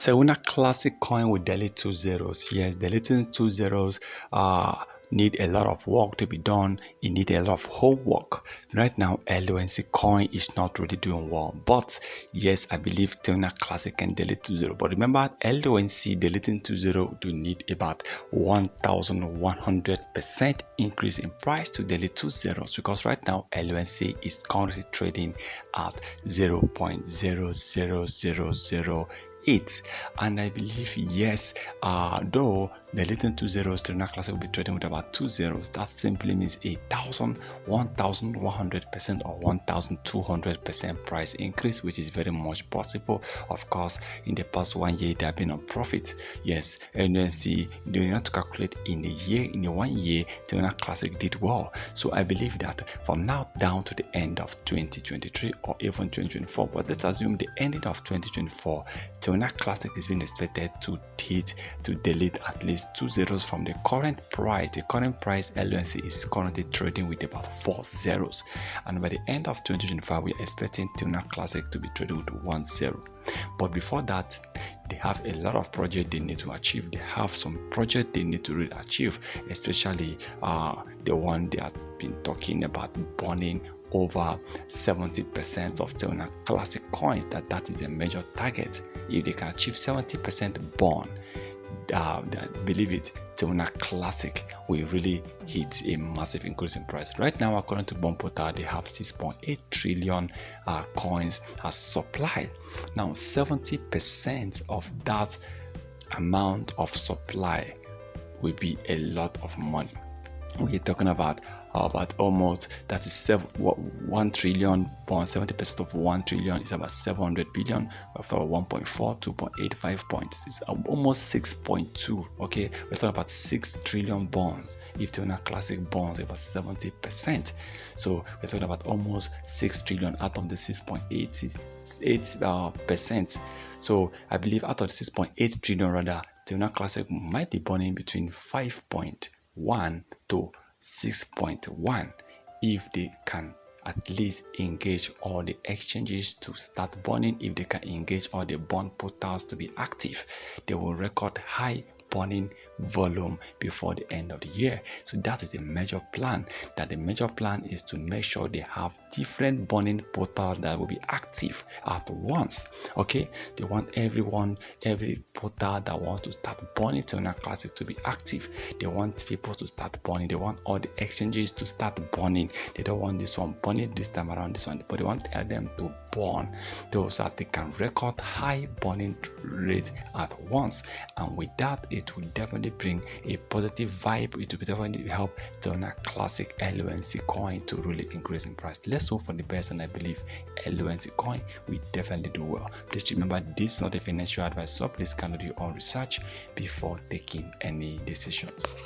Terra Classic coin with daily 2 zeros. Yes, deleting 2 zeros need a lot of work to be done. It needs a lot of homework. Right now, LONC coin is not really doing well. But yes, I believe Terra Classic can delete 2 zero. But remember, LONC deleting 2 zero do need about 1,100% increase in price to delete 2 zeros, because right now LONC is currently trading at 0.00008, and I believe yes, though deleting 2 zeros, Terra Classic will be trading with about 2 zeros. That simply means 1,100% or 1,200% price increase, which is very much possible. Of course, in the past 1 year they have been on profit. Yes, LONC do not to calculate in a year. In the 1 year, Terra Classic did well. So I believe that from now down to the end of 2023 or even 2024, but let's assume the ending of 2024, Terra Classic is being expected to delete at least 2 zeros from the current price. The current price LONC is currently trading with about 4 zeros, and by the end of 2025 we are expecting Terra Classic to be trading with 1 zero. But before that, they have a lot of projects they need to achieve. They have some projects they need to really achieve, especially the one they have been talking about, burning over 70% of Terra Classic coins. That is a major target. If they can achieve 70% burn, believe it, Terra Classic will really hit a massive increase in price. Right now, according to Bond Portal, they have 6.8 trillion coins as supply. Now 70% of that amount of supply will be a lot of money. We're talking about almost, that is 1 trillion bonds. 70% of 1 trillion is about 700 billion. For 1.4, 2.85 points, it's almost 6.2. okay, we're talking about 6 trillion bonds. If Terra Classic bonds about 70%, so we're talking about almost 6 trillion out of the 6.88%. So I believe out of the 6.8 trillion, rather, Terra Classic might be burning between 5.1 to 6.1 if they can at least engage all the exchanges to start burning. If they can engage all the bond portals to be active, they will record high burning volume before the end of the year. So that is the major plan. That the major plan is to make sure they have different burning portals that will be active at once. Okay, they want every portal that wants to start burning Terra Classic to be active. They want people to start burning. They want all the exchanges to start burning. They don't want this one burning this time around, this one, but they want them to burn, so that they can record high burning rate at once. And with that, it will definitely bring a positive vibe. It will definitely help Terra Classic LONC coin to really increase in price. Let's hope for the best, and I believe LONC coin will definitely do well. Please remember, this is not a financial advice, so please do your own research before taking any decisions.